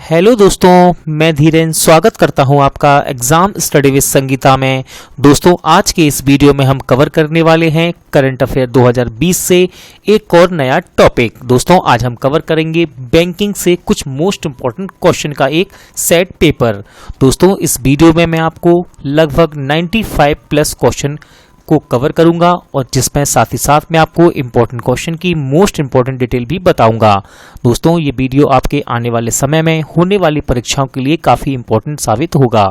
Hello दोस्तों, मैं धीरेन स्वागत करता हूं आपका एग्जाम स्टडी विद संगीता में। दोस्तों, आज के इस वीडियो में हम कवर करने वाले हैं करंट अफेयर 2020 से एक और नया टॉपिक। दोस्तों, आज हम कवर करेंगे बैंकिंग से कुछ मोस्ट इंपॉर्टेंट क्वेश्चन का एक सेट पेपर। दोस्तों, इस वीडियो में मैं आपको लगभग 95 प्लस क्वेश्चन को कवर करूंगा और जिसमें साथ ही साथ मैं आपको इंपॉर्टेंट क्वेश्चन की मोस्ट इंपॉर्टेंट डिटेल भी बताऊंगा। दोस्तों, ये वीडियो आपके आने वाले समय में होने वाली परीक्षाओं के लिए काफ़ी इंपॉर्टेंट साबित होगा।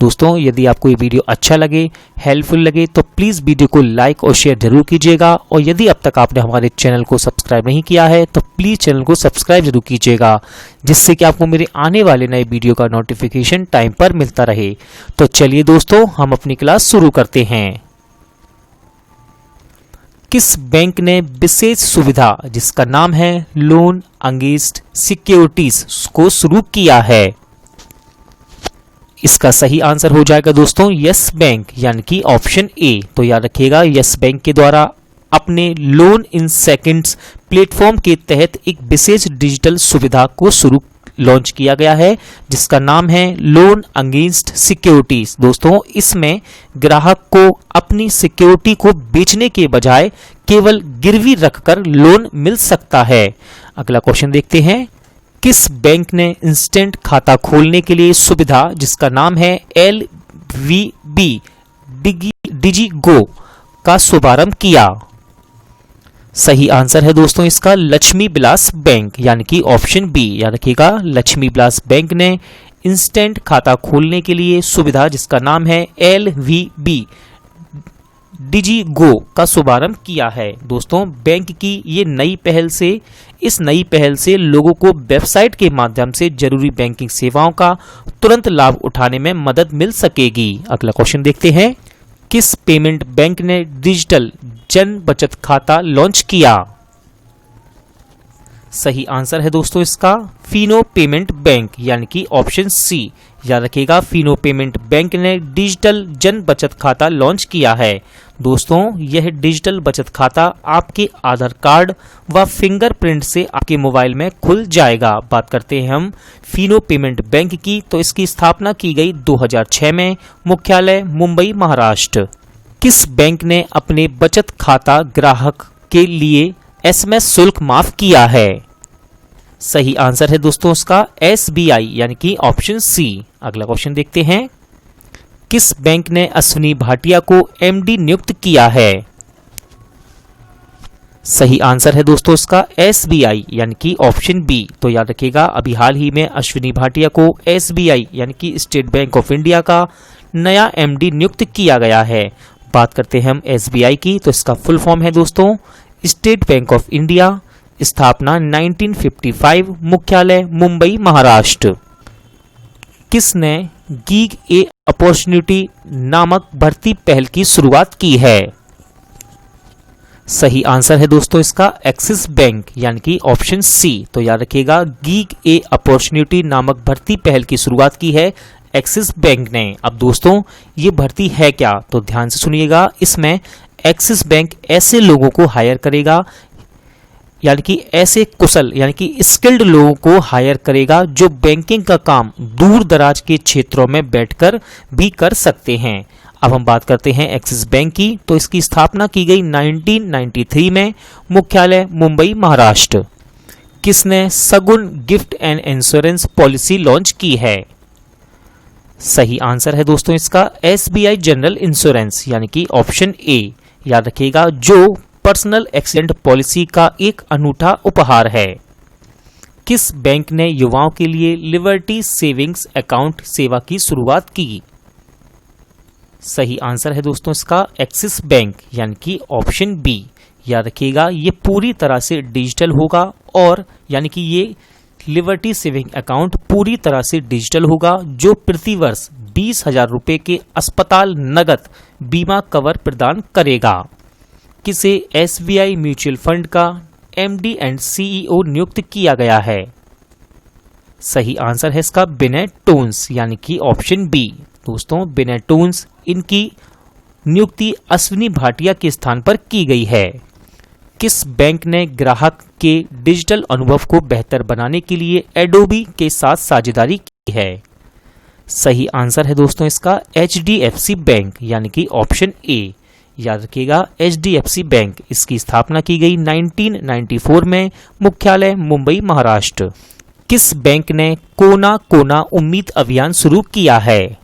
दोस्तों, यदि आपको ये वीडियो अच्छा लगे, हेल्पफुल लगे तो प्लीज़ वीडियो को लाइक और शेयर जरूर कीजिएगा। और यदि अब तक आपने हमारे चैनल को सब्सक्राइब नहीं किया है तो प्लीज़ चैनल को सब्सक्राइब जरूर कीजिएगा, जिससे कि आपको मेरे आने वाले नए वीडियो का नोटिफिकेशन टाइम पर मिलता रहे। तो चलिए दोस्तों, हम अपनी क्लास शुरू करते हैं। किस बैंक ने विशेष सुविधा जिसका नाम है लोन अगेंस्ट सिक्योरिटीज को शुरू किया है? इसका सही आंसर हो जाएगा दोस्तों यस बैंक, यानी कि ऑप्शन ए। तो याद रखिएगा, यस बैंक के द्वारा अपने लोन इन सेकंड्स प्लेटफॉर्म के तहत एक विशेष डिजिटल सुविधा को शुरू लॉन्च किया गया है जिसका नाम है लोन अगेंस्ट सिक्योरिटीज। दोस्तों, इसमें ग्राहक को अपनी सिक्योरिटी को बेचने के बजाय केवल गिरवी रखकर लोन मिल सकता है। अगला क्वेश्चन देखते हैं। किस बैंक ने इंस्टेंट खाता खोलने के लिए सुविधा जिसका नाम है LVB डिजिगो का शुभारंभ किया? सही आंसर है दोस्तों इसका लक्ष्मी विलास बैंक, यानी कि ऑप्शन बी। याद रखिएगा, लक्ष्मी विलास बैंक ने इंस्टेंट खाता खोलने के लिए सुविधा जिसका नाम है LVB डिजिगो का शुभारंभ किया है। दोस्तों, बैंक की ये नई पहल से लोगों को वेबसाइट के माध्यम से जरूरी बैंकिंग सेवाओं का तुरंत लाभ उठाने में मदद मिल सकेगी। अगला क्वेश्चन देखते हैं। किस पेमेंट बैंक ने डिजिटल जन बचत खाता लॉन्च किया? सही आंसर है दोस्तों इसका फिनो पेमेंट बैंक, यानी कि ऑप्शन सी। याद रखिएगा, फिनो पेमेंट बैंक ने डिजिटल जन बचत खाता लॉन्च किया है। दोस्तों, यह डिजिटल बचत खाता आपके आधार कार्ड व फिंगरप्रिंट से आपके मोबाइल में खुल जाएगा। बात करते हैं हम फिनो पेमेंट बैंक की, तो इसकी स्थापना की गई 2006 में, मुख्यालय मुंबई महाराष्ट्र। किस बैंक ने अपने बचत खाता ग्राहक के लिए SMS शुल्क माफ किया है? सही आंसर है दोस्तों उसका SBI, यानी कि ऑप्शन सी। अगला क्वेश्चन देखते हैं। किस बैंक ने अश्विनी भाटिया को MD नियुक्त किया है? सही आंसर है दोस्तों इसका SBI, यानी कि ऑप्शन बी। तो याद रखिएगा, अभी हाल ही में अश्विनी भाटिया को SBI यानी कि स्टेट बैंक ऑफ इंडिया का नया MD नियुक्त किया गया है। बात करते हैं हम SBI की, तो इसका फुल फॉर्म है दोस्तों स्टेट बैंक ऑफ इंडिया, स्थापना 1955, मुख्यालय मुंबई महाराष्ट्र। किसने गीग ए अपॉर्चुनिटी नामक भर्ती पहल की शुरुआत की है? सही आंसर है दोस्तों इसका एक्सिस बैंक, यानी कि ऑप्शन सी। तो याद रखिएगा, गीग ए अपॉर्चुनिटी नामक भर्ती पहल की शुरुआत की है एक्सिस बैंक ने। अब दोस्तों, ये भर्ती है क्या? तो ध्यान से सुनिएगा। इसमें एक्सिस बैंक ऐसे लोगों को हायर करेगा, यानी कि ऐसे कुशल यानी कि स्किल्ड लोगों को हायर करेगा जो बैंकिंग का काम दूर दराज के क्षेत्रों में बैठकर भी कर सकते हैं। अब हम बात करते हैं एक्सिस बैंक की, तो इसकी स्थापना की गई 1993 में, मुख्यालय मुंबई महाराष्ट्र। किसने सगुन gift and insurance policy launch की है? सही आंसर है दोस्तों इसका SBI जनरल इंश्योरेंस, यानी कि ऑप्शन ए। याद रखिएगा, जो पर्सनल एक्सीडेंट पॉलिसी का एक अनूठा उपहार है। किस बैंक ने युवाओं के लिए लिबर्टी सेविंग्स अकाउंट सेवा की शुरुआत की? सही आंसर है दोस्तों इसका एक्सिस बैंक, यानी कि ऑप्शन बी। याद रखिएगा, ये पूरी तरह से डिजिटल होगा और यानी कि ये लिबर्टी सेविंग अकाउंट पूरी तरह से डिजिटल होगा, जो प्रतिवर्ष 20,000 रुपए के अस्पताल नगद बीमा कवर प्रदान करेगा। किसे SBI म्यूचुअल फंड का MD एंड CEO नियुक्त किया गया है? सही आंसर है इसका विनय टोन्स, यानी कि ऑप्शन बी। दोस्तों, विनय टोन्स, इनकी नियुक्ति अश्विनी भाटिया के स्थान पर की गई है। किस बैंक ने ग्राहक के डिजिटल अनुभव को बेहतर बनाने के लिए एडोबी के साथ साझेदारी की है? सही आंसर है दोस्तों इसका HDFC बैंक यानी कि ऑप्शन ए। याद रखिएगा HDFC बैंक, इसकी स्थापना की गई 1994 में, मुख्यालय मुंबई महाराष्ट्र। किस बैंक ने कोना कोना उम्मीद अभियान शुरू किया है?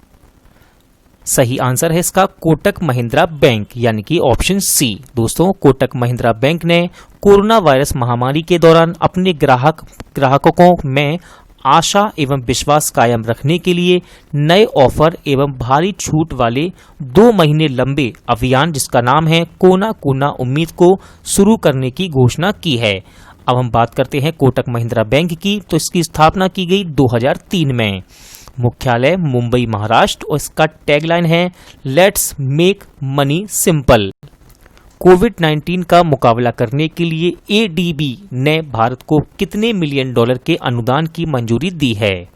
सही आंसर है इसका कोटक महिंद्रा बैंक यानी कि ऑप्शन सी। दोस्तों कोटक महिंद्रा बैंक ने कोरोना वायरस महामारी के दौरान अपने ग्राहकों में आशा एवं विश्वास कायम रखने के लिए नए ऑफर एवं भारी छूट वाले 2 महीने लंबे अभियान जिसका नाम है कोना कोना उम्मीद को शुरू करने की घोषणा की है। अब हम बात करते हैं कोटक महिंद्रा बैंक की। तो इसकी स्थापना की गई 2003 में, मुख्यालय मुंबई महाराष्ट्र, और इसका टैगलाइन है लेट्स मेक मनी सिंपल। कोविड-19 का मुकाबला करने के लिए एडीबी ने भारत को कितने मिलियन डॉलर के अनुदान की मंजूरी दी है?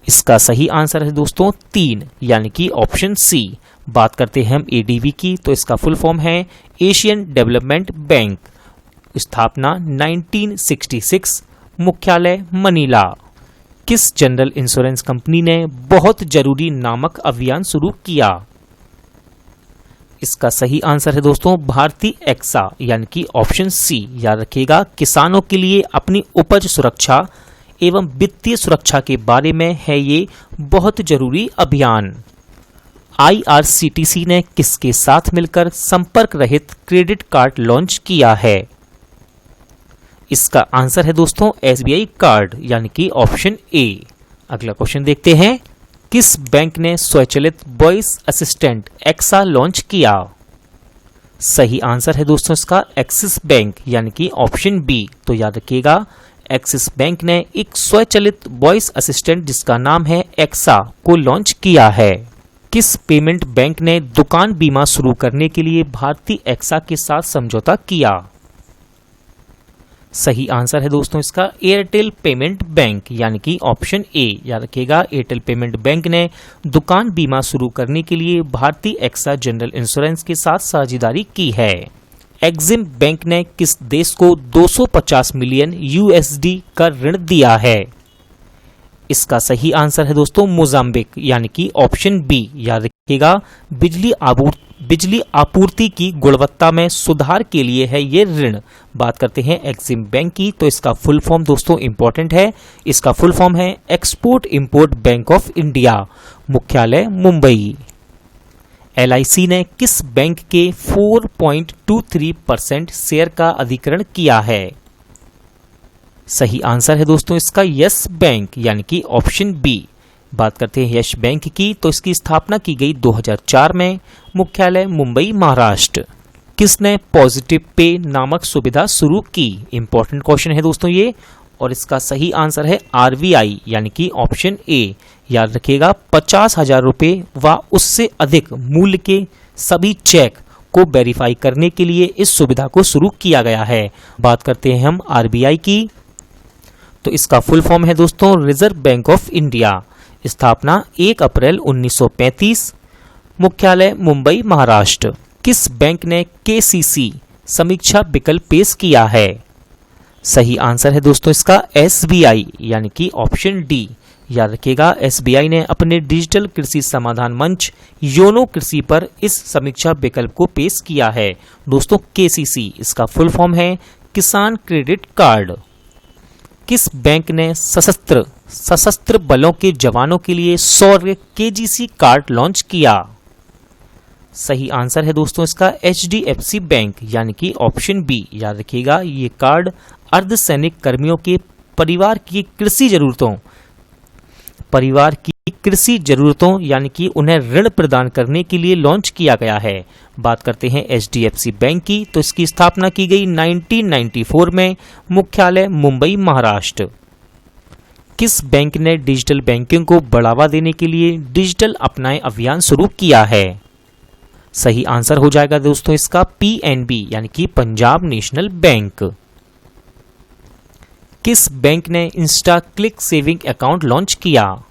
इसका सही आंसर है दोस्तों 3 यानी कि ऑप्शन सी। बात करते हैं हम एडीबी की, तो इसका फुल फॉर्म है एशियन डेवलपमेंट बैंक, स्थापना 1966, मुख्यालय मनीला। किस जनरल इंश्योरेंस कंपनी ने बहुत जरूरी नामक अभियान शुरू किया? इसका सही आंसर है दोस्तों भारतीय एक्सा यानी कि ऑप्शन सी। याद रखिएगा किसानों के लिए अपनी उपज सुरक्षा एवं वित्तीय सुरक्षा के बारे में है ये बहुत जरूरी अभियान। IRCTC ने किसके साथ मिलकर संपर्क रहित क्रेडिट कार्ड लॉन्च किया है? इसका आंसर है दोस्तों SBI कार्ड यानी कि ऑप्शन ए। अगला क्वेश्चन देखते हैं, किस बैंक ने स्वचालित वॉइस असिस्टेंट एक्सा लॉन्च किया? सही आंसर है दोस्तों इसका एक्सिस बैंक यानी कि ऑप्शन बी। तो याद रखिएगा एक्सिस बैंक ने एक स्वचालित वॉइस असिस्टेंट जिसका नाम है एक्सा को लॉन्च किया है। किस पेमेंट बैंक ने दुकान बीमा शुरू करने के लिए भारतीय एक्सा के साथ समझौता किया? सही आंसर है दोस्तों इसका एयरटेल पेमेंट बैंक यानी कि ऑप्शन ए। याद रखिएगा एयरटेल पेमेंट बैंक ने दुकान बीमा शुरू करने के लिए भारतीय एक्सा जनरल इंश्योरेंस के साथ साझेदारी की है। एक्सिम बैंक ने किस देश को 250 मिलियन USD का ऋण दिया है? इसका सही आंसर है दोस्तों मोजाम्बिक यानी कि ऑप्शन बी। याद रखिएगा बिजली आपूर्ति की गुणवत्ता में सुधार के लिए है ये ऋण। बात करते हैं एक्सिम बैंक की, तो इसका फुल फॉर्म दोस्तों इंपॉर्टेंट है। इसका फुल फॉर्म है export import bank of India, मुख्यालय मुंबई। LIC ने किस बैंक के 4.23% शेयर का अधिग्रहण किया है? सही आंसर है दोस्तों इसका यस बैंक यानी कि ऑप्शन बी। बात करते हैं यश बैंक की, तो इसकी स्थापना की गई 2004 में, मुख्यालय मुंबई महाराष्ट्र। किसने पॉजिटिव पे नामक सुविधा शुरू की? इंपॉर्टेंट क्वेश्चन है दोस्तों ये, और इसका सही आंसर है RBI यानी कि ऑप्शन ए। याद रखिएगा 50,000 रुपये व उससे अधिक मूल्य के सभी चेक को वेरीफाई करने के लिए इस सुविधा को शुरू किया गया है। बात करते हैं हम RBI की, तो इसका फुल फॉर्म है दोस्तों रिजर्व बैंक ऑफ इंडिया, स्थापना 1 अप्रैल 1935, मुख्यालय मुंबई महाराष्ट्र। किस बैंक ने KCC समीक्षा विकल्प पेश किया है? सही आंसर है दोस्तों इसका SBI यानी कि ऑप्शन डी। याद रखिएगा SBI ने अपने डिजिटल कृषि समाधान मंच योनो कृषि पर इस समीक्षा विकल्प को पेश किया है। दोस्तों KCC इसका फुल फॉर्म है किसान क्रेडिट कार्ड। किस बैंक ने सशस्त्र बलों के जवानों के लिए शौर्य KGC कार्ड लॉन्च किया? सही आंसर है दोस्तों इसका HDFC बैंक यानी कि ऑप्शन बी। याद रखिएगा ये कार्ड अर्धसैनिक कर्मियों के परिवार की कृषि जरूरतों यानी कि उन्हें ऋण प्रदान करने के लिए लॉन्च किया गया है। बात करते हैं HDFC बैंक की, तो इसकी स्थापना की गई 1994 में, मुख्यालय मुंबई महाराष्ट्र। किस बैंक ने डिजिटल बैंकिंग को बढ़ावा देने के लिए डिजिटल अपनाएं अभियान शुरू किया है? सही आंसर हो जाएगा दोस्तों इसका PNB यानी कि पंजाब नेशनल बैंक। किस बैंक ने Insta click saving account launch किया?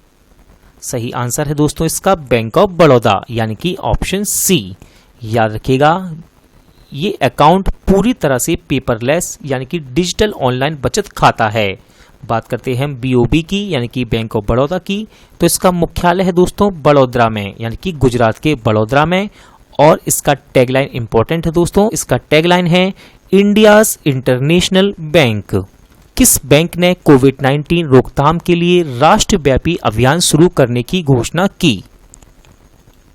सही आंसर है दोस्तों इसका बैंक ऑफ बड़ौदा यानी कि ऑप्शन सी। याद रखिएगा ये अकाउंट पूरी तरह से पेपरलेस यानी कि डिजिटल ऑनलाइन बचत खाता है। बात करते हैं हम BOB की यानी कि बैंक ऑफ बड़ौदा की, तो इसका मुख्यालय है दोस्तों बड़ौदा में यानी कि गुजरात के बड़ौदा में। और इसका टैगलाइन इंपॉर्टेंट है दोस्तों, इसका टैगलाइन है इंडियाज इंटरनेशनल बैंक। किस बैंक ने कोविड-19 रोकथाम के लिए राष्ट्रव्यापी अभियान शुरू करने की घोषणा की?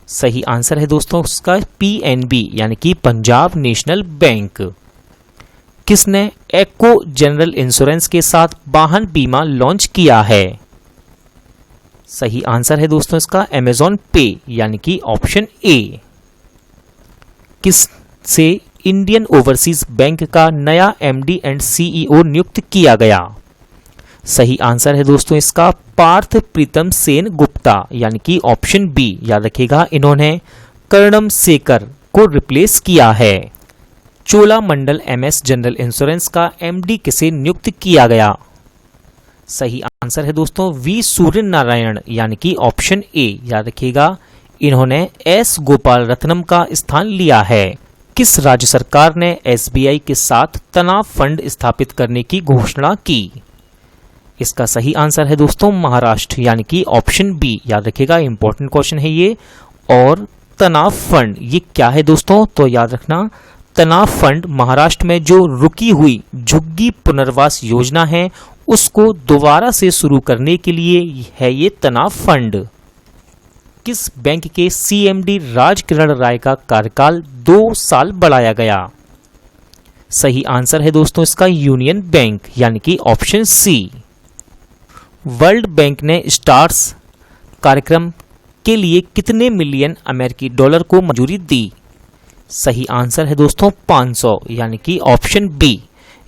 सही आंसर है दोस्तों उसका PNB यानी कि पंजाब नेशनल बैंक। किसने एको जनरल इंश्योरेंस के साथ वाहन बीमा लॉन्च किया है? सही आंसर है दोस्तों इसका अमेज़न पे यानी कि ऑप्शन A। किस से इंडियन ओवरसीज बैंक का नया MD एंड CEO नियुक्त किया गया? सही आंसर है दोस्तों इसका पार्थ प्रीतम सेन गुप्ता यानी कि ऑप्शन B। याद रखिएगा इन्होंने कर्णम सेकर को रिप्लेस किया है। चोलामंडल MS जनरल इंश्योरेंस का MD किसे नियुक्त किया गया? सही आंसर है दोस्तों V सूर्य नारायण यानी कि ऑप्शन A। याद रखिएगा इन्होंने S गोपाल रत्नम का स्थान लिया है। किस राज्य सरकार ने SBI के साथ तनाव फंड स्थापित करने की घोषणा की? इसका सही आंसर है दोस्तों महाराष्ट्र यानी कि ऑप्शन B। याद रखिएगा इंपॉर्टेंट क्वेश्चन है ये। और तनाव फंड ये क्या है दोस्तों? तो याद रखना तनाव फंड महाराष्ट्र में जो रुकी हुई झुग्गी पुनर्वास योजना है उसको दोबारा से शुरू करने के लिए है ये तनाव फंड। किस बैंक के CMD राजकिरण राय का कार्यकाल 2 साल बढ़ाया गया? सही आंसर है दोस्तों इसका यूनियन बैंक यानी कि ऑप्शन C। वर्ल्ड बैंक ने स्टार्स कार्यक्रम के लिए कितने मिलियन अमेरिकी डॉलर को मंजूरी दी? सही आंसर है दोस्तों 500 यानी कि ऑप्शन B।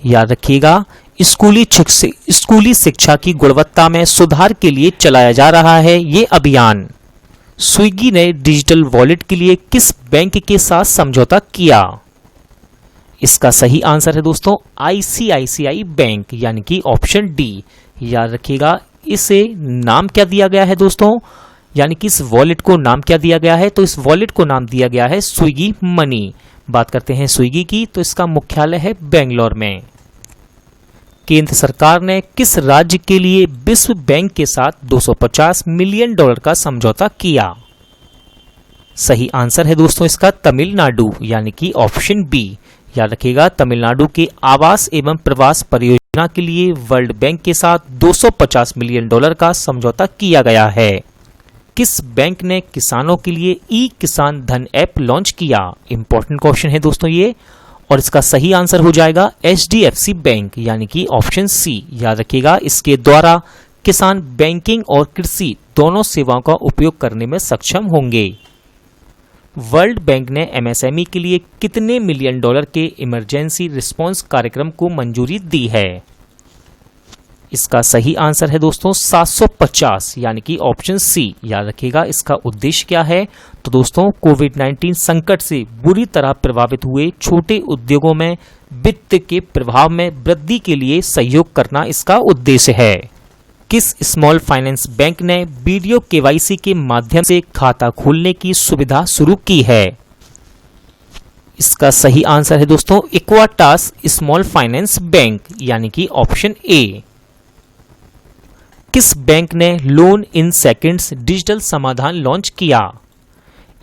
याद रखिएगा स्कूली शिक्षा की गुणवत्ता में सुधार के लिए चलाया जा रहा है ये अभियान। स्विगी ने डिजिटल वॉलेट के लिए किस बैंक के साथ समझौता किया? इसका सही आंसर है दोस्तों ICICI बैंक यानी कि ऑप्शन D। याद रखिएगा इसे नाम क्या दिया गया है दोस्तों, यानी कि इस वॉलेट को नाम क्या दिया गया है? तो इस वॉलेट को नाम दिया गया है स्विगी मनी। बात करते हैं स्विगी की, तो इसका मुख्यालय है बेंगलोर में। केंद्र सरकार ने किस राज्य के लिए विश्व बैंक के साथ 250 मिलियन डॉलर का समझौता किया? सही आंसर है दोस्तों इसका तमिलनाडु यानी कि ऑप्शन B। याद रखिएगा तमिलनाडु के आवास एवं प्रवास परियोजना के लिए वर्ल्ड बैंक के साथ 250 मिलियन डॉलर का समझौता किया गया है। किस बैंक ने किसानों के लिए ई-किसान धन ऐप लॉन्च किया? इंपॉर्टेंट क्वेश्चन है दोस्तों ये, और इसका सही आंसर हो जाएगा HDFC बैंक यानी कि ऑप्शन C। याद रखिएगा इसके द्वारा किसान बैंकिंग और कृषि दोनों सेवाओं का उपयोग करने में सक्षम होंगे। वर्ल्ड बैंक ने MSME के लिए कितने मिलियन डॉलर के इमरजेंसी रिस्पांस कार्यक्रम को मंजूरी दी है? इसका सही आंसर है दोस्तों 750 यानी कि ऑप्शन C। याद रखिएगा इसका उद्देश्य क्या है? तो दोस्तों कोविड-19 संकट से बुरी तरह प्रभावित हुए छोटे उद्योगों में वित्त के प्रभाव में वृद्धि के लिए सहयोग करना इसका उद्देश्य है। किस स्मॉल फाइनेंस बैंक ने वीडियो KYC के माध्यम से खाता खोलने की सुविधा शुरू की है? इसका सही आंसर है दोस्तों इक्वाटास स्मॉल फाइनेंस बैंक यानी कि ऑप्शन A। किस बैंक ने लोन इन सेकंड्स डिजिटल समाधान लॉन्च किया?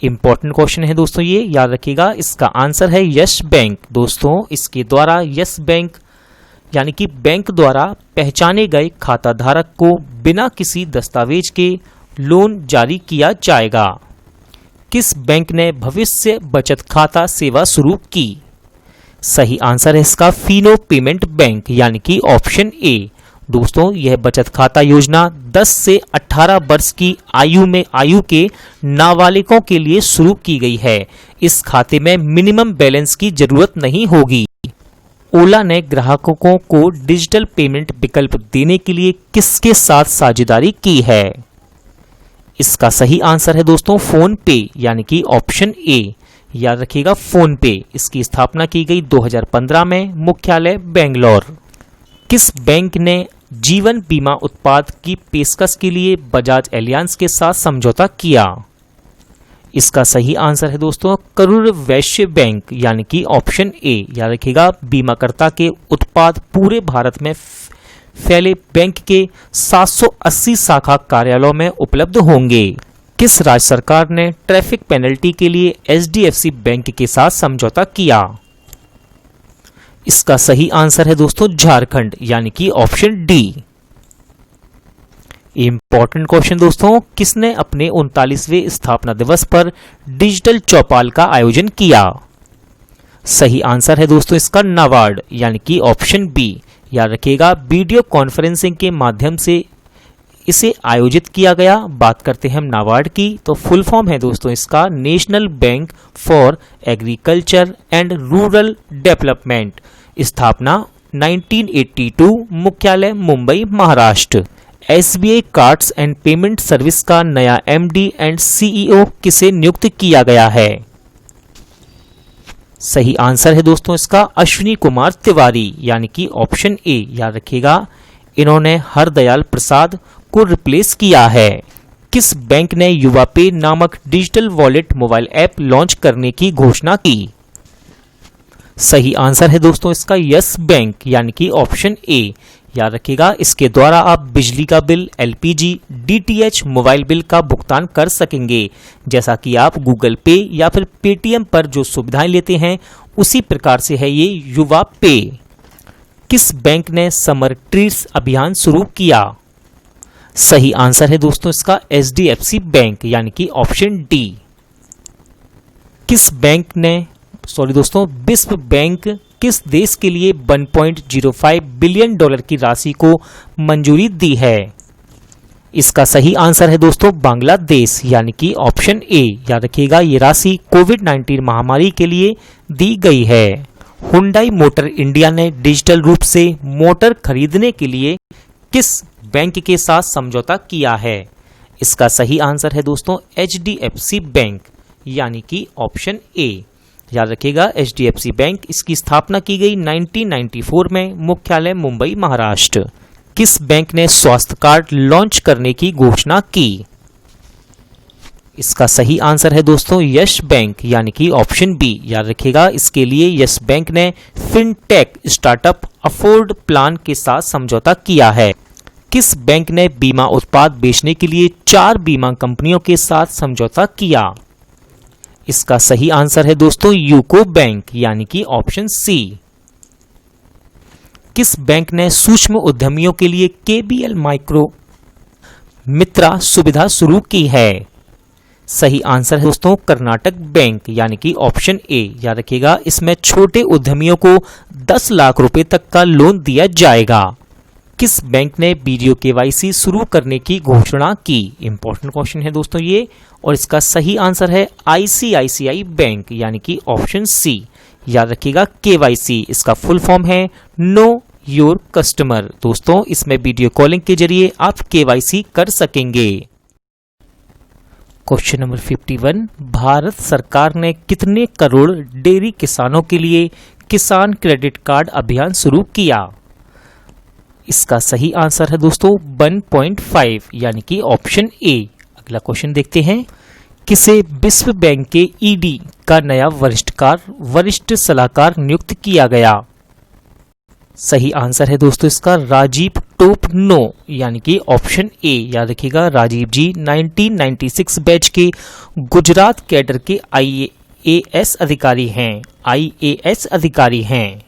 इंपॉर्टेंट क्वेश्चन है दोस्तों ये, याद रखिएगा इसका आंसर है यस बैंक। दोस्तों इसके द्वारा यस बैंक यानी कि बैंक द्वारा पहचाने गए खाता धारक को बिना किसी दस्तावेज के लोन जारी किया जाएगा। किस बैंक ने भविष्य बचत खाता सेवा शुरू की? सही आंसर है इसका फिनो पेमेंट बैंक यानी कि ऑप्शन A। दोस्तों यह बचत खाता योजना 10 से 18 वर्ष की आयु के नाबालिगों के लिए शुरू की गई है। इस खाते में मिनिमम बैलेंस की जरूरत नहीं होगी। ओला ने ग्राहकों को डिजिटल पेमेंट विकल्प देने के लिए किसके साथ साझेदारी की है? इसका सही आंसर है दोस्तों फोन पे यानी कि ऑप्शन A। याद रखिएगा फोन पे, इसकी स्थापना की गई 2015 में, मुख्यालय बेंगलोर। किस बैंक ने जीवन बीमा उत्पाद की पेशकश के लिए बजाज एलियांज के साथ समझौता किया? इसका सही आंसर है दोस्तों करूर वैश्य बैंक यानी कि ऑप्शन ए। याद रखिएगा बीमाकर्ता के उत्पाद पूरे भारत में फैले बैंक के 780 शाखा कार्यालयों में उपलब्ध होंगे। किस राज्य सरकार ने ट्रैफिक पेनल्टी के लिए एचडीएफसी बैंक के साथ समझौता किया? इसका सही आंसर है दोस्तों झारखंड यानी कि ऑप्शन डी। इंपॉर्टेंट क्वेश्चन दोस्तों, किसने अपने 39वें स्थापना दिवस पर डिजिटल चौपाल का आयोजन किया? सही आंसर है दोस्तों इसका नाबार्ड यानी कि ऑप्शन बी। याद रखिएगा वीडियो कॉन्फ्रेंसिंग के माध्यम से इसे आयोजित किया गया। बात करते हैं हम नाबार्ड की, तो फुल फॉर्म है दोस्तों इसका national bank for agriculture and rural development. स्थापना 1982, मुख्यालय Mumbai Maharashtra. SBI cards and payment service का नया एमडी एंड सीईओ किसे नियुक्त किया गया है? सही आंसर है दोस्तों इसका अश्विनी कुमार तिवारी यानी कि ऑप्शन ए। याद रखिएगा इन्होंने हरदयाल प्रसाद को रिप्लेस किया है। किस बैंक ने युवा पे नामक digital wallet mobile app launch करने की घोषणा की? सही आंसर है दोस्तों इसका यस बैंक यानी कि ऑप्शन ए। याद रखिएगा इसके द्वारा आप बिजली का bill, LPG, DTH, mobile bill का भुगतान कर सकेंगे। जैसा कि आप गूगल पे या फिर पेटीएम पर जो सुविधाएं लेते हैं उसी प्रकार से है ये युवा पे। किस बैंक ने समर ट्रीट्स अभियान शुरू किया? सही आंसर है दोस्तों इसका एचडीएफसी बैंक यानी कि ऑप्शन डी। विश्व बैंक किस देश के लिए 1.05 बिलियन डॉलर की राशि को मंजूरी दी है? इसका सही आंसर है दोस्तों बांग्लादेश यानी कि ऑप्शन ए। याद रखिएगा ये राशि कोविड-19 महामारी के लिए दी गई है। हुंडई मोटर इंडिया ने डिजिटल रूप से मोटर खरीदने के लिए किस बैंक के साथ समझौता किया है? इसका सही आंसर है दोस्तों एचडीएफसी बैंक यानी कि ऑप्शन ए। याद रखिएगा एचडीएफसी बैंक, इसकी स्थापना की गई 1994 में, मुख्यालय मुंबई महाराष्ट्र। किस बैंक ने स्वास्थ्य कार्ड लॉन्च करने की घोषणा की? इसका सही आंसर है दोस्तों यस बैंक यानी कि ऑप्शन बी। याद रखिएगा इसके लिए यस बैंक ने फिनटेक स्टार्टअप अफोर्ड प्लान के साथ समझौता किया है। किस बैंक ने बीमा उत्पाद बेचने के लिए 4 बीमा कंपनियों के साथ समझौता किया? इसका सही आंसर है दोस्तों यूको बैंक यानी कि ऑप्शन सी। किस बैंक ने सूक्ष्म उद्यमियों के लिए केबीएल माइक्रो मित्रा सुविधा शुरू की है? सही आंसर है दोस्तों कर्नाटक बैंक यानी कि ऑप्शन ए। याद रखिएगा इसमें छोटे उद्यमियों को 10 लाख रुपए तक का लोन दिया जाएगा। किस बैंक ने वीडियो केवाईसी शुरू करने की घोषणा की? इंपॉर्टेंट क्वेश्चन है दोस्तों ये, और इसका सही आंसर है आईसीआईसीआई बैंक यानी कि ऑप्शन सी। याद रखिएगा केवाईसी इसका फुल फॉर्म है नो योर कस्टमर। दोस्तों इसमें वीडियो कॉलिंग के जरिए आप केवाईसी कर सकेंगे। क्वेश्चन नंबर 51, भारत सरकार ने कितने करोड़ डेयरी किसानों के लिए किसान क्रेडिट कार्ड अभियान शुरू किया? इसका सही आंसर है दोस्तों 1.5 यानी कि ऑप्शन ए। अगला क्वेश्चन देखते हैं, किसे विश्व बैंक के ईडी का नया वरिष्ठ सलाहकार नियुक्त किया गया? सही आंसर है दोस्तों इसका राजीव टोपनो यानी कि ऑप्शन ए। याद रखिएगा राजीव जी 1996 बैच के गुजरात कैडर के आईएएस अधिकारी हैं।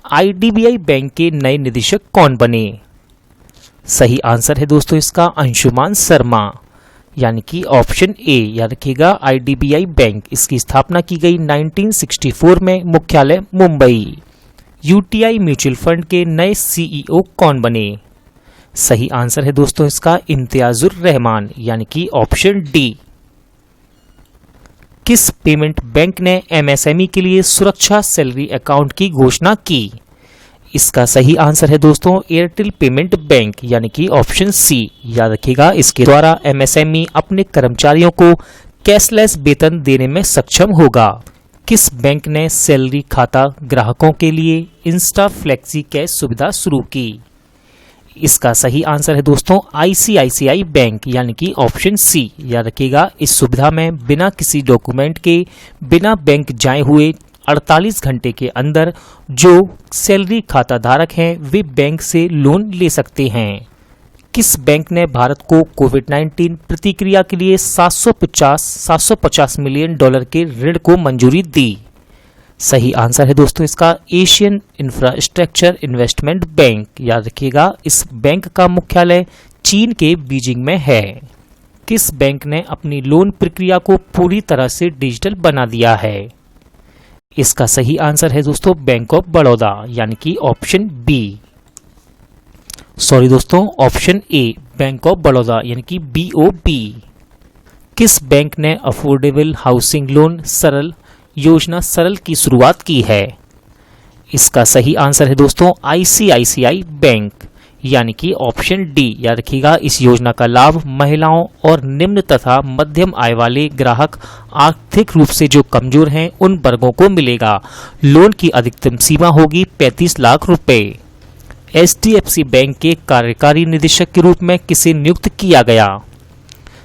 आईडीबीआई बैंक के नए निदेशक कौन बने? सही आंसर है दोस्तों इसका अंशुमान शर्मा यानी कि ऑप्शन ए। याद रखिएगा आईडीबीआई बैंक, इसकी स्थापना की गई 1964 में, मुख्यालय मुंबई। यूटीआई म्यूचुअल फंड के नए सीईओ कौन बने? सही आंसर है दोस्तों इसका इम्तियाजुर रहमान यानी कि ऑप्शन डी। किस पेमेंट बैंक ने एमएसएमई के लिए सुरक्षा सैलरी अकाउंट की घोषणा की? इसका सही आंसर है दोस्तों एयरटेल पेमेंट बैंक यानी कि ऑप्शन सी। याद रखिएगा इसके द्वारा एमएसएमई अपने कर्मचारियों को कैशलेस वेतन देने में सक्षम होगा। किस बैंक ने सैलरी खाता ग्राहकों के लिए इंस्टा फ्लेक्सी कैश सुविधा शुरू की? इसका सही आंसर है दोस्तों आईसीआईसीआई बैंक यानी कि ऑप्शन सी। याद रखिएगा, इस सुविधा में बिना किसी डॉक्यूमेंट के, बिना बैंक जाए हुए 48 घंटे के अंदर जो सैलरी खाता धारक हैं वे बैंक से लोन ले सकते हैं। किस बैंक ने भारत को कोविड-19 प्रतिक्रिया के लिए 750 मिलियन डॉलर के ऋण को मंजूरी दी? सही आंसर है दोस्तों इसका एशियन इंफ्रास्ट्रक्चर इन्वेस्टमेंट बैंक। याद रखिएगा, इस बैंक का मुख्यालय चीन के बीजिंग में है। किस बैंक ने अपनी लोन प्रक्रिया को पूरी तरह से डिजिटल बना दिया है? इसका सही आंसर है दोस्तों बैंक ऑफ बड़ौदा यानी कि ऑप्शन बी। सॉरी दोस्तों, option A bank of Baroda यानी कि BOB। किस बैंक ने अफोर्डेबल हाउसिंग लोन योजना सरल की शुरुआत की है? इसका सही आंसर है दोस्तों आईसीआईसीआई बैंक यानी कि ऑप्शन डी। याद रखिएगा, इस योजना का लाभ महिलाओं और निम्न तथा मध्यम आय वाले ग्राहक आर्थिक रूप से जो कमजोर हैं उन वर्गों को मिलेगा। लोन की अधिकतम सीमा होगी 35 लाख रुपए। HDFC बैंक के कार्यकारी निदेशक के रूप में किसे नियुक्त किया गया?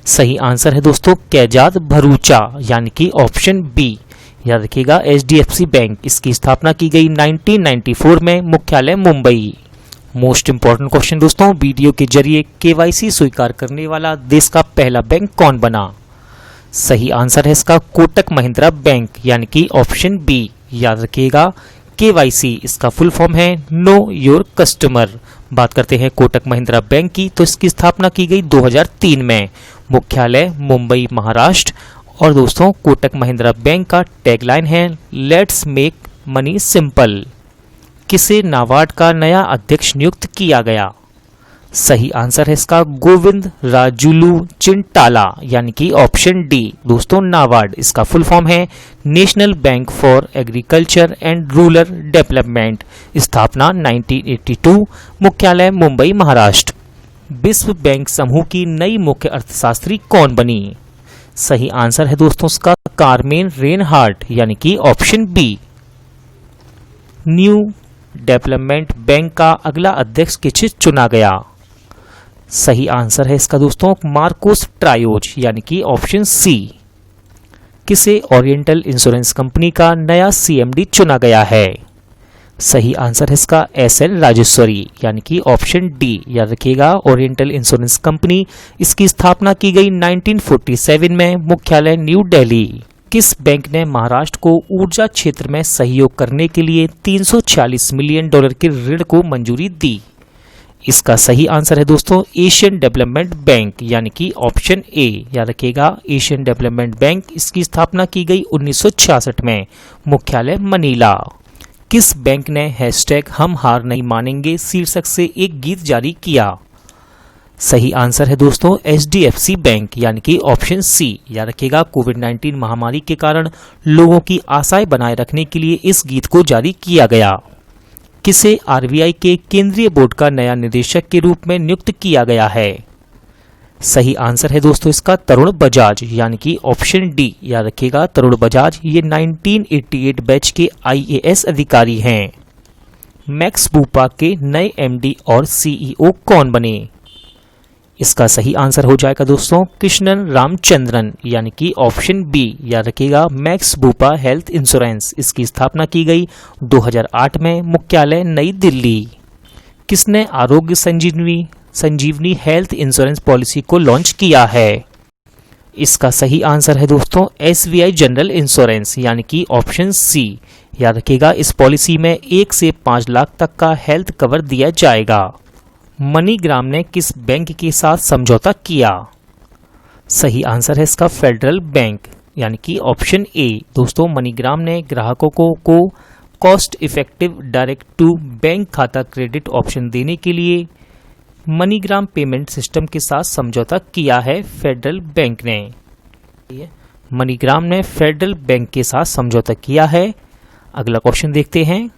सही आंसर है दोस्तों कैजाद भरूचा यानी कि ऑप्शन बी। याद रखिएगा, HDFC बैंक, इसकी स्थापना की गई 1994 में, मुख्यालय मुंबई। मोस्ट इंपॉर्टेंट क्वेश्चन दोस्तों, वीडियो के जरिए KYC स्वीकार करने वाला देश का पहला बैंक कौन बना? सही आंसर है इसका कोटक महिंद्रा बैंक यानी कि ऑप्शन बी। याद रखिएगा, KYC इसका फुल फॉर्म है नो योर कस्टमर। बात करते हैं कोटक महिंद्रा बैंक की, तो इसकी स्थापना की गई 2003 में, मुख्यालय मुंबई महाराष्ट्र। और दोस्तों कोटक महिंद्रा बैंक का टैगलाइन है लेट्स मेक मनी सिंपल। किसे नाबार्ड का नया अध्यक्ष नियुक्त किया गया? सही आंसर है इसका गोविंद राजुलू चिंटाला यानी कि ऑप्शन डी। दोस्तों नाबार्ड इसका फुल फॉर्म है national bank for agriculture and rural development. स्थापना 1982, मुख्यालय मुंबई महाराष्ट्र। विश्व बैंक समूह की नई मुख्य अर्थशास्त्री कौन बनी? सही आंसर है दोस्तों उसका कारमेन रेनहार्ट यानी कि option B. New Development Bank का अगला अध्यक्ष किसे चुना गया? सही आंसर है इसका दोस्तों मार्कोस ट्रायोज यानी कि ऑप्शन सी। किसे ओरिएंटल इंश्योरेंस कंपनी का नया CMD चुना गया है? सही आंसर है इसका SN राजेश्वरी यानी कि ऑप्शन डी। याद रखिएगा, ओरिएंटल इंश्योरेंस कंपनी, इसकी स्थापना की गई 1947 में, मुख्यालय न्यू दिल्ली। किस बैंक ने महाराष्ट्र को ऊर्जा क्षेत्र में सहयोग करने के लिए 346 मिलियन डॉलर के ऋण को मंजूरी दी? इसका सही आंसर है दोस्तों एशियन डेवलपमेंट बैंक यानी कि ऑप्शन ए। याद रखिएगा, एशियन डेवलपमेंट बैंक, इसकी स्थापना की गई 1966 में, मुख्यालय मनीला। किस बैंक ने #हम हार नहीं मानेंगे शीर्षक से एक गीत जारी किया? सही आंसर है दोस्तों HDFC बैंक यानी कि ऑप्शन सी। याद रखिएगा, कोविड-19 महामारी के कारण लोगों की आशाएं बनाए रखने के लिए इस गीत को जारी किया गया। किसे RBI के केंद्रीय बोर्ड का नया निदेशक के रूप में नियुक्त किया गया है? सही आंसर है दोस्तों इसका तरुण बजाज यानी कि ऑप्शन डी। याद रखिएगा, तरुण बजाज ये 1988 बैच के IAS अधिकारी हैं। मैक्स बूपा के नए MD और CEO कौन बने? इसका सही आंसर हो जाएगा दोस्तों कृष्णन रामचंद्रन यानी कि ऑप्शन बी। याद रखिएगा, मैक्स बूपा हेल्थ इंश्योरेंस, इसकी स्थापना की गई 2008 में, मुख्यालय नई दिल्ली। किसने आरोग्य संजीवनी हेल्थ इंश्योरेंस पॉलिसी को लॉन्च किया है? इसका सही आंसर है दोस्तों SBI जनरल इंश्योरेंस यानी कि ऑप्शन सी। याद रखिएगा, इस पॉलिसी में 1 से 5 लाख तक का हेल्थ कवर दिया जाएगा। मनीग्राम ने किस बैंक के साथ समझौता किया? सही आंसर है इसका फेडरल बैंक यानी कि ऑप्शन ए। दोस्तों मनीग्राम ने ग्राहकों को cost effective direct to bank खाता क्रेडिट ऑप्शन देने के लिए मनीग्राम पेमेंट सिस्टम के साथ समझौता किया है। फेडरल बैंक ने मनीग्राम ने फेडरल बैंक के साथ समझौता किया है। अगला क्वेश्चन देखते हैं,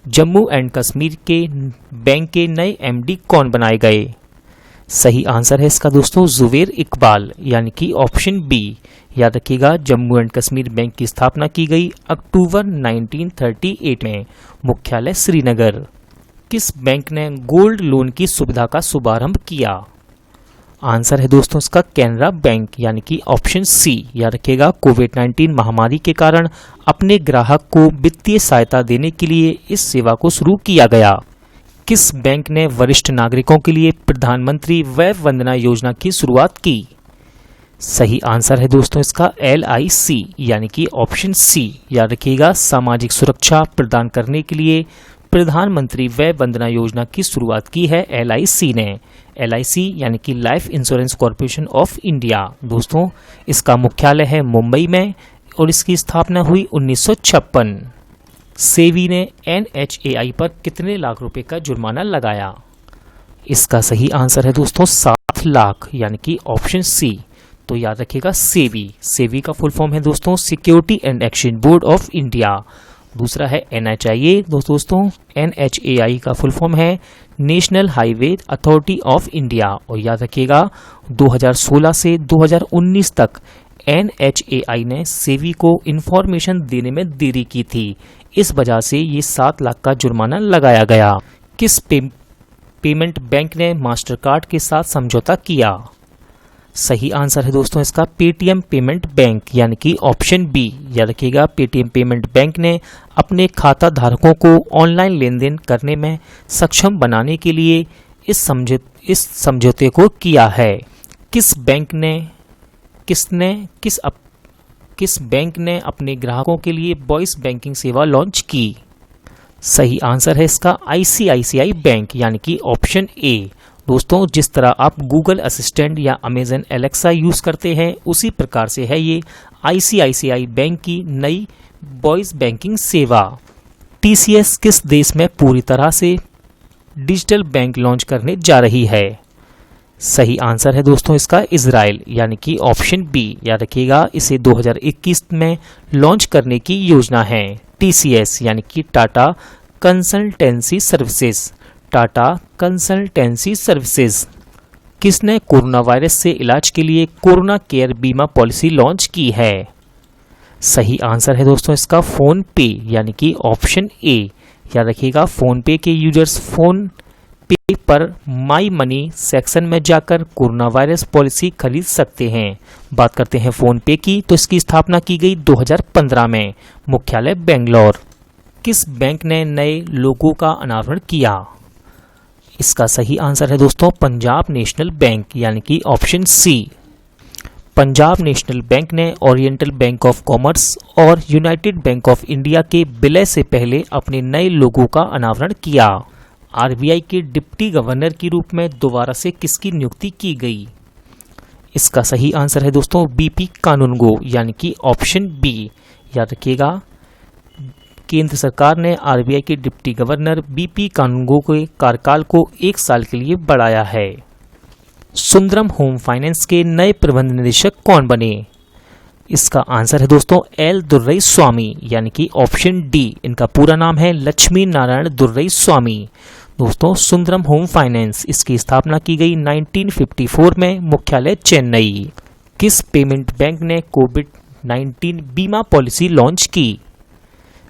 जम्मू एंड कश्मीर के बैंक के नए MD कौन बनाए गए? सही आंसर है इसका दोस्तों जुबेर इकबाल यानी कि ऑप्शन बी। याद रखिएगा, जम्मू एंड कश्मीर बैंक की स्थापना की गई अक्टूबर 1938 में, मुख्यालय श्रीनगर। किस बैंक ने गोल्ड लोन की सुविधा का शुभारंभ किया? आंसर है दोस्तों इसका कैनरा बैंक यानी कि ऑप्शन सी। याद रखिएगा, कोविड-19 महामारी के कारण अपने ग्राहक को वित्तीय सहायता देने के लिए इस सेवा को शुरू किया गया। किस बैंक ने वरिष्ठ नागरिकों के लिए प्रधानमंत्री वय वंदना योजना की शुरुआत की? सही आंसर है दोस्तों इसका LIC यानी कि ऑप्शन सी। याद रखिएगा, सामाजिक सुरक्षा प्रदान करने के लिए प्रधानमंत्री वय वंदना योजना की शुरुआत की है LIC ने। LIC यानी कि life insurance corporation of India. दोस्तों, इसका मुख्यालय है मुंबई में और इसकी स्थापना हुई 1956। सेबी ने NHAI पर कितने लाख रुपए का जुर्माना लगाया? इसका सही आंसर है दोस्तों 7 लाख यानी कि ऑप्शन सी। तो याद रखिएगा, सेबी का फुल फॉर्म है दोस्तों security and exchange board of India. दूसरा है NHIA। दोस्तों, NHAI का फुल फॉर्म है national highway authority of India. और याद रखिएगा, 2016 से 2019 तक NHAI ने सेबी को इंफॉर्मेशन देने में देरी की थी। इस वजह से ये 7 लाख का जुर्माना लगाया गया। किस पेमेंट बैंक ने मास्टर कार्ड के साथ समझौता किया? सही आंसर है दोस्तों इसका पेटीएम पेमेंट बैंक यानी कि ऑप्शन बी। याद रखिएगा, पेटीएम पेमेंट बैंक ने अपने खाता धारकों को ऑनलाइन लेन देन करने में सक्षम बनाने के लिए इस समझौते को किया है। किस बैंक ने अपने ग्राहकों के लिए वॉइस बैंकिंग सेवा लॉन्च की? सही आंसर है इसका ICICI बैंक यानी कि ऑप्शन ए। दोस्तों, जिस तरह आप गूगल असिस्टेंट या अमेजन एलेक्सा यूज करते हैं, उसी प्रकार से है ये ICICI बैंक की नई वॉइस बैंकिंग सेवा। TCS किस देश में पूरी तरह से डिजिटल बैंक लॉन्च करने जा रही है? सही आंसर है दोस्तों इसका इजराइल यानी कि ऑप्शन बी। याद रखिएगा, इसे 2021 में लॉन्च करने की योजना है। TCS यानी कि Tata consultancy services. Tata consultancy services. किसने कोरोना वायरस से इलाज के लिए कोरोना केयर बीमा पॉलिसी लॉन्च की है? सही आंसर है दोस्तों इसका फोन पे यानी कि ऑप्शन ए। याद रखिएगा, फोन पे के यूजर्स फोन पे पर माई मनी सेक्शन में जाकर कोरोना वायरस पॉलिसी खरीद सकते हैं। बात करते हैं फोन पे की, तो इसकी स्थापना की गई 2015 में, मुख्यालय बेंगलोर। किस बैंक ने नए लोगो का अनावरण किया? इसका सही आंसर है दोस्तों पंजाब नेशनल बैंक यानी कि option C. Punjab National Bank ने ओरिएंटल बैंक ऑफ कॉमर्स और यूनाइटेड बैंक ऑफ इंडिया के विलय से पहले अपने नए लोगों का अनावरण किया। RBI के डिप्टी गवर्नर के रूप में दोबारा से किसकी नियुक्ति की गई? इसका सही आंसर है दोस्तों BP कानूनगो यानी कि ऑप्शन बी। याद रखिएगा, केंद्र सरकार ने RBI के डिप्टी गवर्नर BP कानूनगो के कार्यकाल को 1 साल के लिए बढ़ाया है। सुंदरम होम फाइनेंस के नए प्रबंध निदेशक कौन बने? इसका आंसर है दोस्तों L दुर्रई स्वामी यानी कि ऑप्शन डी। इनका पूरा नाम है लक्ष्मी नारायण दुर्रई स्वामी। दोस्तों, सुंदरम होम फाइनेंस, इसकी स्थापना की गई 1954 में, मुख्यालय चेन्नई। किस पेमेंट बैंक ने कोविड-19 बीमा पॉलिसी लॉन्च की?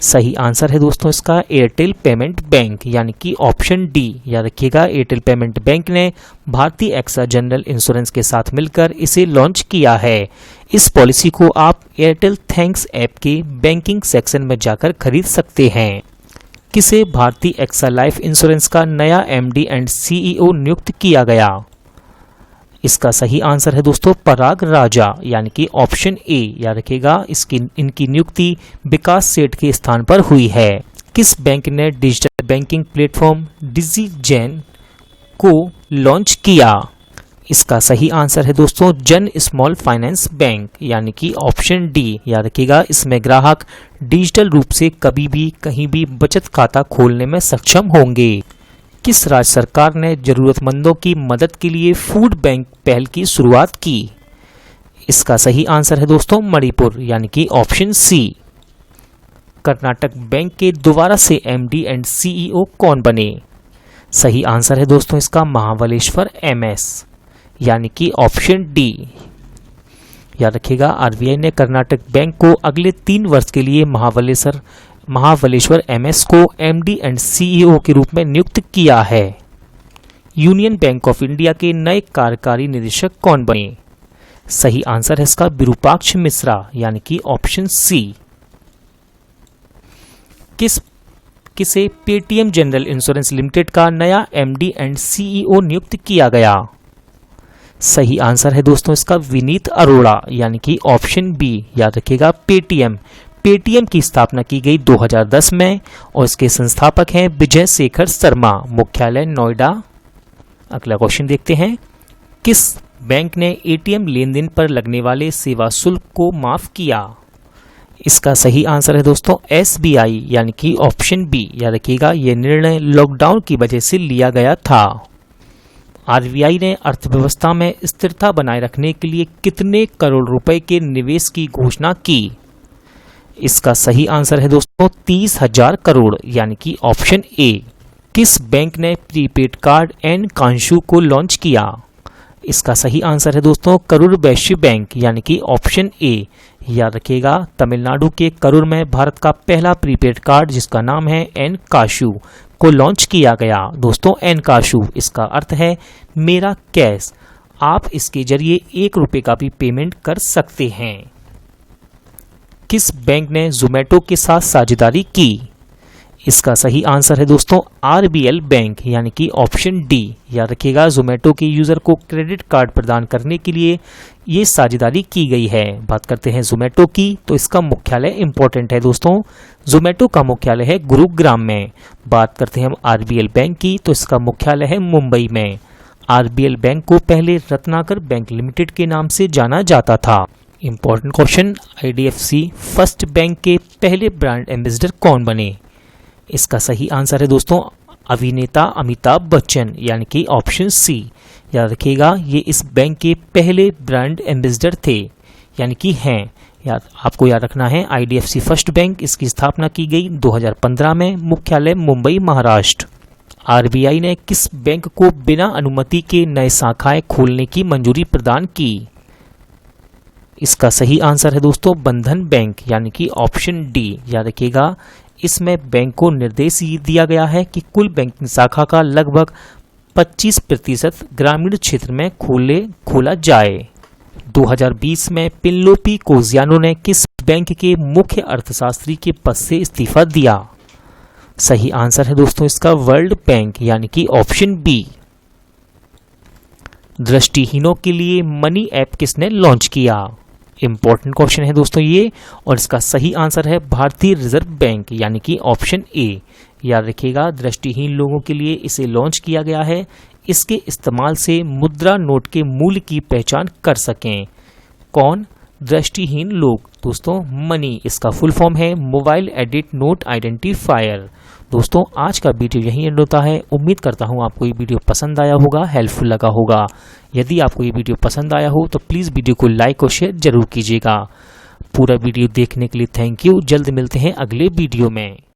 सही आंसर है दोस्तों इसका एयरटेल पेमेंट बैंक यानी कि ऑप्शन डी। याद रखिएगा, एयरटेल पेमेंट बैंक ने भारतीय एक्सा जनरल इंश्योरेंस के साथ मिलकर इसे लॉन्च किया है। इस पॉलिसी को आप एयरटेल थैंक्स ऐप के बैंकिंग सेक्शन में जाकर खरीद सकते हैं। किसे भारतीय एक्सा लाइफ इंश्योरेंस का नया MD एंड CEO नियुक्त किया गया? इसका सही आंसर है दोस्तों पराग राजा यानी कि ऑप्शन ए। याद रखिएगा, इनकी नियुक्ति विकास सेठ के स्थान पर हुई है। किस बैंक ने डिजिटल बैंकिंग प्लेटफॉर्म डिजिजेन को लॉन्च किया? इसका सही आंसर है दोस्तों जन स्मॉल फाइनेंस बैंक यानी कि ऑप्शन डी। याद रखिएगा, इसमें ग्राहक डिजिटल रूप से कभी भी कहीं भी बचत खाता खोलने में सक्षम होंगे। किस राज्य सरकार ने जरूरतमंदों की मदद के लिए फूड बैंक पहल की शुरुआत की? इसका सही आंसर है दोस्तों मणिपुर यानी कि ऑप्शन सी। कर्नाटक बैंक के दोबारा से MD एंड CEO कौन बने? सही आंसर है दोस्तों इसका महाबलेश्वर MS यानी कि ऑप्शन डी। याद रखिएगा, RBI ने कर्नाटक बैंक को अगले 3 वर्ष के लिए महाबलेश्वर एमएस को एमडी एंड सीईओ के रूप में नियुक्त किया है? यूनियन बैंक ऑफ इंडिया के नए कार्यकारी निदेशक कौन बने? सही आंसर है इसका विरूपाक्ष मिश्रा यानी कि ऑप्शन सी। किसे पेटीएम जनरल इंश्योरेंस लिमिटेड का नया एमडी एंड सीईओ नियुक्त किया गया? सही आंसर है दोस्तों इसका विनीत अरोड़ा यानी कि ऑप्शन बी। याद रखिएगा पेटीएम की स्थापना की गई 2010 में और इसके संस्थापक हैं विजय शेखर शर्मा, मुख्यालय नोएडा। अगला क्वेश्चन देखते हैं, किस बैंक ने एटीएम लेन देन पर लगने वाले सेवा शुल्क को माफ किया? इसका सही आंसर है दोस्तों एसबीआई यानी कि ऑप्शन बी। याद रखिएगा यह निर्णय लॉकडाउन की वजह से लिया गया था। आरबीआई ने अर्थव्यवस्था में स्थिरता बनाए रखने के लिए कितने करोड़ रुपए के निवेश की घोषणा की? इसका सही आंसर है दोस्तों 30,000 करोड़ यानी कि ऑप्शन ए। किस बैंक ने प्रीपेड कार्ड एन कांशु को लॉन्च किया? इसका सही आंसर है दोस्तों करूर वैश्य बैंक यानी कि ऑप्शन ए। याद रखिएगा तमिलनाडु के करूर में भारत का पहला प्रीपेड कार्ड जिसका नाम है एन काशु को लॉन्च किया गया। दोस्तों एन काशु इसका अर्थ है मेरा कैश। आप इसके जरिए 1 रुपये का भी पेमेंट कर सकते हैं। किस बैंक ने जोमेटो के साथ साझेदारी की? इसका सही आंसर है दोस्तों आरबीएल बैंक यानी कि ऑप्शन डी। याद रखिएगा जोमेटो के यूजर को क्रेडिट कार्ड प्रदान करने के लिए ये साझेदारी की गई है। बात करते हैं जोमेटो की तो इसका मुख्यालय इंपॉर्टेंट है दोस्तों, जोमेटो का मुख्यालय है गुरुग्राम में। बात करते हैं हम आरबीएल बैंक की तो इसका मुख्यालय है मुंबई में। आरबीएल बैंक को पहले रत्नाकर बैंक लिमिटेड के नाम से जाना जाता था। Important question, IDFC first bank के पहले ब्रांड एम्बेसडर कौन बने? इसका सही आंसर है दोस्तों अभिनेता अमिताभ बच्चन यानी कि ऑप्शन सी। याद रखिएगा ये इस बैंक के पहले ब्रांड एम्बेसडर थे यानी कि हैं। आपको याद रखना है आईडीएफसी फर्स्ट बैंक, इसकी स्थापना की गई 2015 में, मुख्यालय मुंबई महाराष्ट्र। आरबीआई ने किस बैंक को बिना अनुमति के नए शाखाएं खोलने की मंजूरी प्रदान की? इसका सही आंसर है दोस्तों बंधन बैंक यानी कि ऑप्शन डी। याद रखिएगा इसमें बैंक को निर्देश दिया गया है कि कुल बैंकिंग शाखा का लगभग 25% ग्रामीण क्षेत्र में खोला जाए। 2020 में पिनलोपी कोजियानो ने किस बैंक के मुख्य अर्थशास्त्री के पद से इस्तीफा दिया? सही आंसर है दोस्तों इसका वर्ल्ड बैंक यानी कि ऑप्शन बी। दृष्टिहीनों के लिए मनी ऐप किसने लॉन्च किया? इंपॉर्टेंट क्वेश्चन है दोस्तों ये और इसका सही आंसर है भारतीय रिजर्व बैंक यानी कि ऑप्शन ए। याद रखिएगा दृष्टिहीन लोगों के लिए इसे लॉन्च किया गया है। इसके इस्तेमाल से मुद्रा नोट के मूल्य की पहचान कर सकें। कौन? दृष्टिहीन लोग। दोस्तों मनी इसका फुल फॉर्म है मोबाइल एडिट नोट आइडेंटिफायर। दोस्तों आज का वीडियो यहीं एंड होता है। उम्मीद करता हूँ आपको ये वीडियो पसंद आया होगा, हेल्पफुल लगा होगा। यदि आपको ये वीडियो पसंद आया हो तो प्लीज़ वीडियो को लाइक और शेयर जरूर कीजिएगा। पूरा वीडियो देखने के लिए थैंक यू। जल्द मिलते हैं अगले वीडियो में।